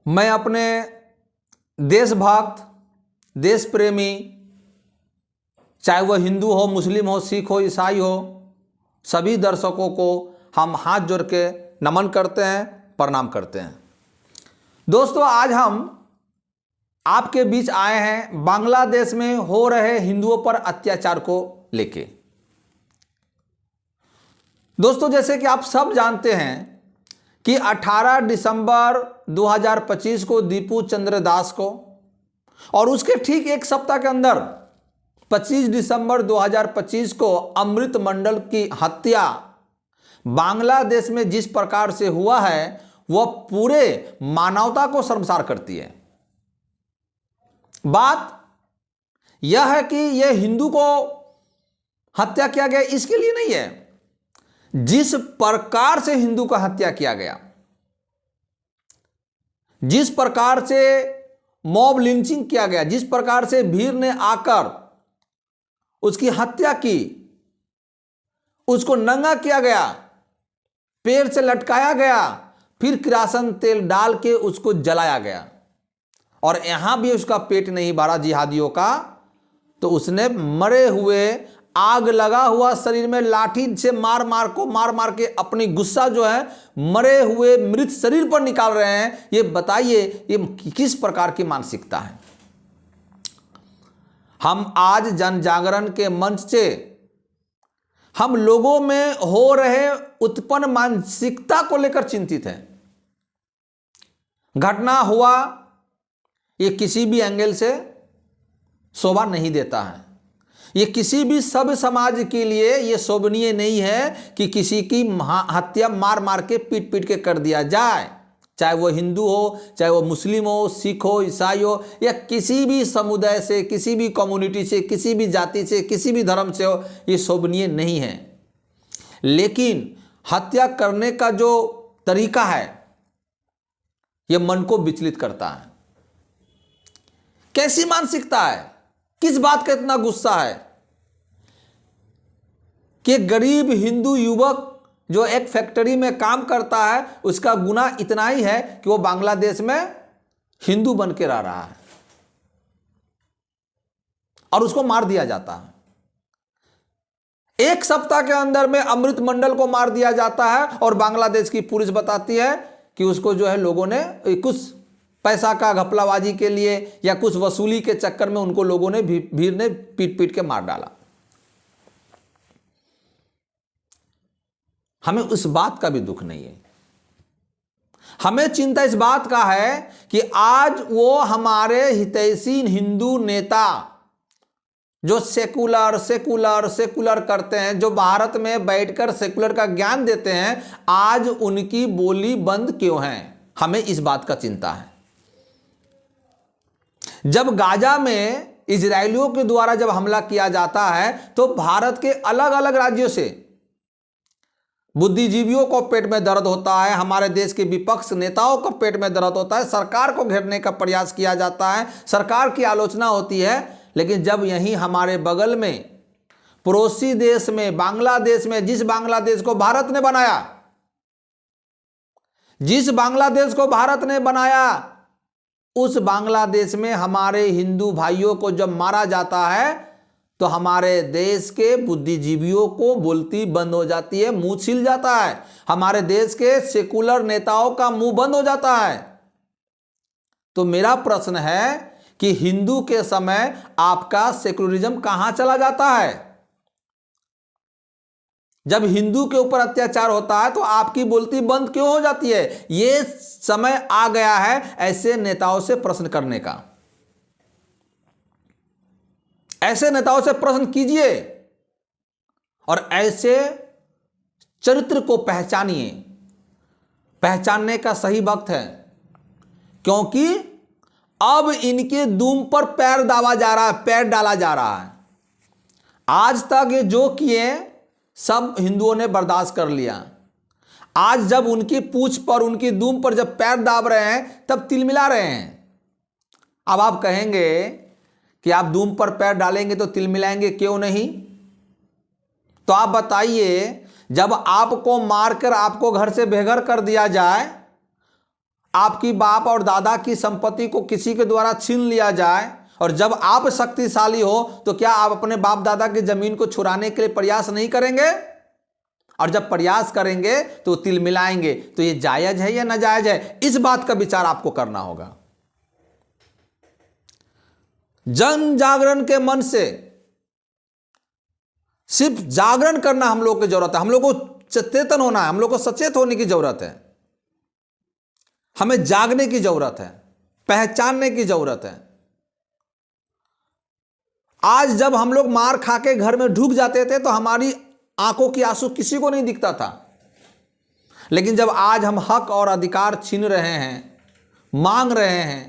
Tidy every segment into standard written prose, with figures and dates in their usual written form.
मैं अपने देशभक्त, देश प्रेमी, चाहे वह हिंदू हो, मुस्लिम हो, सिख हो, ईसाई हो, सभी दर्शकों को हम हाथ जोड़ के नमन करते हैं, प्रणाम करते हैं। दोस्तों, आज हम आपके बीच आए हैं बांग्लादेश में हो रहे हिंदुओं पर अत्याचार को लेके। दोस्तों, जैसे कि आप सब जानते हैं कि 18 दिसंबर 2025 को दीपू चंद्र दास को और उसके ठीक एक सप्ताह के अंदर 25 दिसंबर 2025 को अमृत मंडल की हत्या बांग्लादेश में जिस प्रकार से हुआ है वह पूरे मानवता को शर्मसार करती है। बात यह है कि यह हिंदू को हत्या किया गया इसके लिए नहीं है, जिस प्रकार से हिंदू का हत्या किया गया, जिस प्रकार से मॉब लिंचिंग किया गया, जिस प्रकार से भीड़ ने आकर उसकी हत्या की, उसको नंगा किया गया, पेड़ से लटकाया गया, फिर किरासन तेल डाल के उसको जलाया गया और यहां भी उसका पेट नहीं भरा जिहादियों का, तो उसने मरे हुए, आग लगा हुआ शरीर में लाठी से मार मार के अपनी गुस्सा जो है मरे हुए मृत शरीर पर निकाल रहे हैं। ये बताइए, ये किस प्रकार की मानसिकता है? हम आज जन जागरण के मंच से हम लोगों में हो रहे उत्पन्न मानसिकता को लेकर चिंतित हैं। घटना हुआ, ये किसी भी एंगल से शोभा नहीं देता है। ये किसी भी सभ्य समाज के लिए ये शोभनीय नहीं है कि किसी की हत्या मार के पीट के कर दिया जाए, चाहे वो हिंदू हो, चाहे वो मुस्लिम हो, सिख हो, ईसाई हो, या किसी भी समुदाय से, किसी भी कम्युनिटी से, किसी भी जाति से, किसी भी धर्म से हो, ये शोभनीय नहीं है। लेकिन हत्या करने का जो तरीका है यह मन को विचलित करता है। कैसी मानसिकता है? किस बात का इतना गुस्सा है कि गरीब हिंदू युवक जो एक फैक्ट्री में काम करता है उसका गुनाह इतना ही है कि वो बांग्लादेश में हिंदू बन के रह रहा है और उसको मार दिया जाता है। एक सप्ताह के अंदर में अमृत मंडल को मार दिया जाता है और बांग्लादेश की पुलिस बताती है कि उसको जो है लोगों ने कुछ पैसा का घपलाबाजी के लिए या कुछ वसूली के चक्कर में उनको लोगों ने भीड़ ने पीट के मार डाला। हमें उस बात का भी दुख नहीं है, हमें चिंता इस बात का है कि आज वो हमारे हितैषी हिंदू नेता जो सेकुलर करते हैं, जो भारत में बैठकर सेकुलर का ज्ञान देते हैं, आज उनकी बोली बंद क्यों है? हमें इस बात का चिंता है। जब गाजा में इजरायलियों के द्वारा जब हमला किया जाता है तो भारत के अलग अलग राज्यों से बुद्धिजीवियों को पेट में दर्द होता है, हमारे देश के विपक्ष नेताओं को पेट में दर्द होता है, सरकार को घेरने का प्रयास किया जाता है, सरकार की आलोचना होती है। लेकिन जब यहीं हमारे बगल में पड़ोसी देश में बांग्लादेश में, जिस बांग्लादेश को भारत ने बनाया, जिस बांग्लादेश को भारत ने बनाया, उस बांग्लादेश में हमारे हिंदू भाइयों को जब मारा जाता है तो हमारे देश के बुद्धिजीवियों को बोलती बंद हो जाती है, मुंह छिल जाता है, हमारे देश के सेकुलर नेताओं का मुंह बंद हो जाता है। तो मेरा प्रश्न है कि हिंदू के समय आपका सेकुलरिज्म कहां चला जाता है? जब हिंदू के ऊपर अत्याचार होता है तो आपकी बोलती बंद क्यों हो जाती है? यह समय आ गया है ऐसे नेताओं से प्रश्न करने का। ऐसे नेताओं से प्रश्न कीजिए और ऐसे चरित्र को पहचानिए। पहचानने का सही वक्त है, क्योंकि अब इनके दुम पर पैर डाला जा रहा है। आज तक ये जो किए सब हिंदुओं ने बर्दाश्त कर लिया। आज जब उनकी पूंछ पर, उनकी दुम पर जब पैर दाब रहे हैं तब तिलमिला रहे हैं। अब आप कहेंगे कि आप दुम पर पैर डालेंगे तो तिलमिलाएंगे, क्यों नहीं? तो आप बताइए, जब आपको मारकर आपको घर से बेघर कर दिया जाए, आपकी बाप और दादा की संपत्ति को किसी के द्वारा छीन लिया जाए, और जब आप शक्तिशाली हो तो क्या आप अपने बाप दादा की जमीन को छुड़ाने के लिए प्रयास नहीं करेंगे? और जब प्रयास करेंगे तो तिल मिलाएंगे। तो ये जायज है या नाजायज है, इस बात का विचार आपको करना होगा। जन जागरण के मन से सिर्फ जागरण करना हम लोग की जरूरत है। हम लोग को चेतन होना है, हम लोग को सचेत होने की जरूरत है। हमें जागने की जरूरत है, पहचानने की जरूरत है। आज जब हम लोग मार खा के घर में ढुक जाते थे तो हमारी आंखों की आंसू किसी को नहीं दिखता था, लेकिन जब आज हम हक और अधिकार छीन रहे हैं, मांग रहे हैं,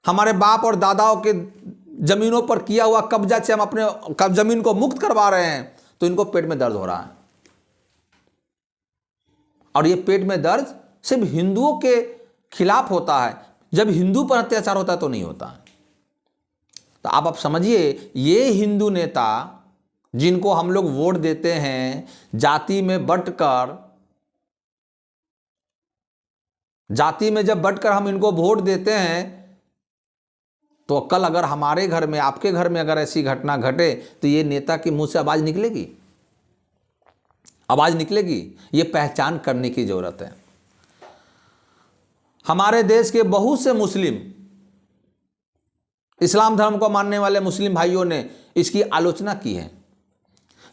हमारे बाप और दादाओं के जमीनों पर किया हुआ कब्जा से हम अपने जमीन को मुक्त करवा रहे हैं, तो इनको पेट में दर्द हो रहा है। और ये पेट में दर्द सिर्फ हिंदुओं के खिलाफ होता है, जब हिंदू पर अत्याचार होता है तो नहीं होता है। तो आप समझिए, ये हिंदू नेता जिनको हम लोग वोट देते हैं, जाति में बंटकर, जाति में जब बंटकर हम इनको वोट देते हैं, तो कल अगर हमारे घर में, आपके घर में अगर ऐसी घटना घटे तो ये नेता के मुंह से आवाज निकलेगी, आवाज निकलेगी। ये पहचान करने की जरूरत है। हमारे देश के बहुत से मुस्लिम, इस्लाम धर्म को मानने वाले मुस्लिम भाइयों ने इसकी आलोचना की है।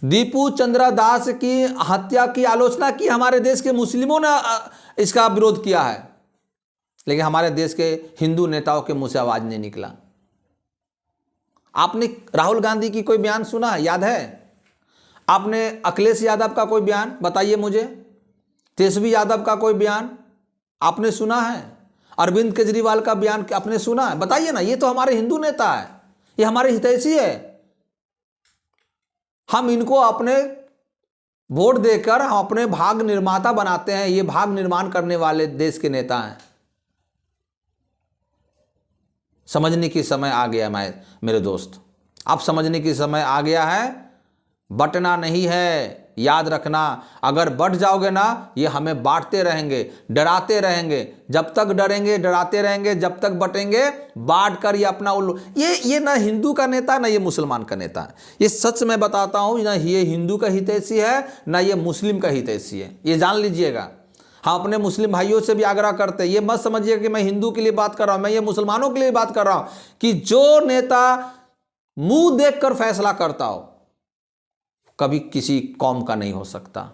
दीपू चंद्रा दास की हत्या की आलोचना की, हमारे देश के मुस्लिमों ने इसका विरोध किया है, लेकिन हमारे देश के हिंदू नेताओं के मुंह से आवाज नहीं निकला। आपने राहुल गांधी की कोई बयान सुना है, याद है? आपने अखिलेश यादव का कोई बयान बताइए मुझे, तेजस्वी यादव का कोई बयान आपने सुना है? अरविंद केजरीवाल का बयान आपने सुना है? बताइए ना। ये तो हमारे हिंदू नेता है, ये हमारे हितैषी है। हम इनको अपने वोट देकर हम अपने भाग निर्माता बनाते हैं। ये भाग निर्माण करने वाले देश के नेता हैं। समझने की समय आ गया मेरे दोस्त, आप समझने की समय आ गया है। बंटना नहीं है, याद रखना। अगर बंट जाओगे ना, ये हमें बांटते रहेंगे, डराते रहेंगे। जब तक डरेंगे, डराते रहेंगे, जब तक बटेंगे, बांट कर ये अपना उल्लू। ये ना हिंदू का नेता, ना ये मुसलमान का नेता है। ये सच में बताता हूं, ना ये हिंदू का हितैषी है, ना ये मुस्लिम का हितैषी है। ये जान लीजिएगा। हम अपने मुस्लिम भाइयों से भी आग्रह करते हैं, ये मत समझिए कि मैं हिंदू के लिए बात कर रहा हूं, मैं ये मुसलमानों के लिए बात कर रहा हूं कि जो नेता मुंह देखकर फैसला करता हो, कभी किसी कौम का नहीं हो सकता।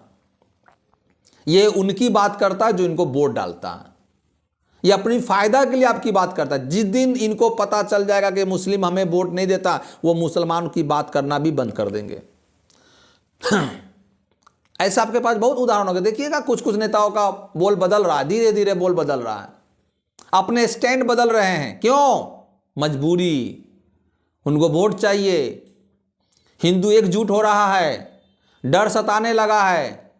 ये उनकी बात करता है जो इनको वोट डालता है। ये अपनी फायदा के लिए आपकी बात करता है। जिस दिन इनको पता चल जाएगा कि मुस्लिम हमें वोट नहीं देता, वो मुसलमान की बात करना भी बंद कर देंगे। ऐसा आपके पास बहुत उदाहरण होगा। देखिएगा, कुछ कुछ नेताओं का बोल बदल रहा है, धीरे धीरे बोल बदल रहा है, अपने स्टैंड बदल रहे हैं। क्यों? मजबूरी, उनको वोट चाहिए। हिंदू एकजुट हो रहा है, डर सताने लगा है,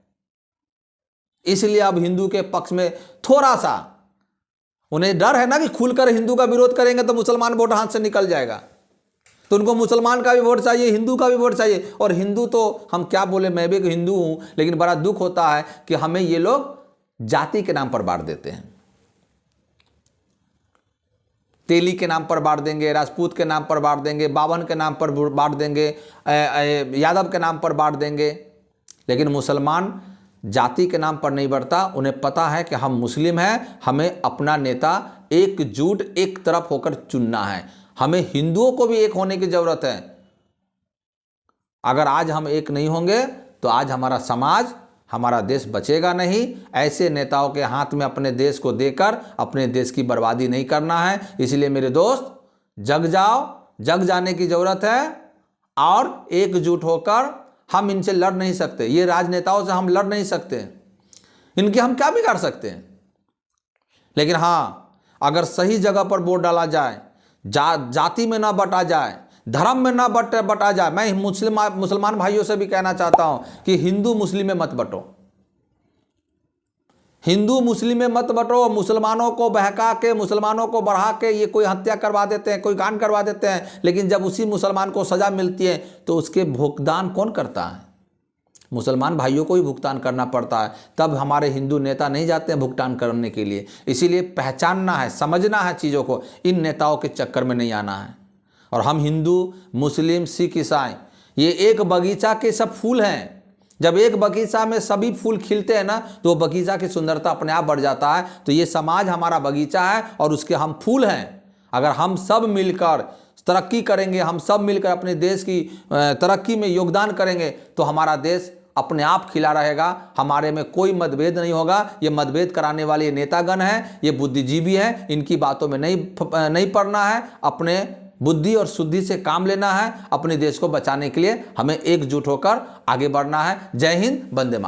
इसलिए अब हिंदू के पक्ष में थोड़ा सा उन्हें डर है ना कि खुलकर हिंदू का विरोध करेंगे तो मुसलमान वोट हाथ से निकल जाएगा। तो उनको मुसलमान का भी वोट चाहिए, हिंदू का भी वोट चाहिए। और हिंदू तो हम क्या बोले, मैं भी हिंदू हूं, लेकिन बड़ा दुख होता है कि हमें ये लोग जाति के नाम पर बांट देते हैं। तेली के नाम पर बांट देंगे, राजपूत के नाम पर बांट देंगे, बावन के नाम पर बांट देंगे, यादव के नाम पर बांट देंगे, लेकिन मुसलमान जाति के नाम पर नहीं बढ़ता। उन्हें पता है कि हम मुस्लिम हैं, हमें अपना नेता एकजुट एक तरफ होकर चुनना है। हमें हिंदुओं को भी एक होने की जरूरत है। अगर आज हम एक नहीं होंगे तो आज हमारा समाज, हमारा देश बचेगा नहीं। ऐसे नेताओं के हाथ में अपने देश को देकर अपने देश की बर्बादी नहीं करना है। इसलिए मेरे दोस्त, जग जाओ, जग जाने की जरूरत है और एकजुट होकर हम इनसे लड़ नहीं सकते। ये राजनेताओं से हम लड़ नहीं सकते, इनके हम क्या बिगाड़ सकते हैं। लेकिन हाँ, अगर सही जगह पर वोट डाला जाए, जाति में ना बटा जाए, धर्म में ना बटा जाए। मैं मुसलमान भाइयों से भी कहना चाहता हूं कि हिंदू मुस्लिम में मत बटो, हिंदू मुस्लिम में मत बटो। मुसलमानों को बहका के, मुसलमानों को बढ़ा के ये कोई हत्या करवा देते हैं, कोई कांड करवा देते हैं, लेकिन जब उसी मुसलमान को सजा मिलती है तो उसके भुगतान कौन करता है? मुसलमान भाइयों को ही भुगतान करना पड़ता है, तब हमारे हिंदू नेता नहीं जाते हैं भुगतान करने के लिए। इसीलिए पहचानना है, समझना है चीज़ों को, इन नेताओं के चक्कर में नहीं आना है। और हम हिंदू, मुस्लिम, सिख, ईसाई, ये एक बगीचा के सब फूल हैं। जब एक बगीचा में सभी फूल खिलते हैं ना, तो वो बगीचा की सुंदरता अपने आप बढ़ जाता है। तो ये समाज हमारा बगीचा है और उसके हम फूल हैं। अगर हम सब मिलकर तरक्की करेंगे, हम सब मिलकर अपने देश की तरक्की में योगदान करेंगे, तो हमारा देश अपने आप खिला रहेगा। हमारे में कोई मतभेद नहीं होगा। ये मतभेद कराने वाले नेतागण हैं, ये बुद्धिजीवी हैं, इनकी बातों में नहीं पड़ना है। अपने बुद्धि और शुद्धि से काम लेना है। अपने देश को बचाने के लिए हमें एकजुट होकर आगे बढ़ना है। जय हिंद, वंदे मातरम।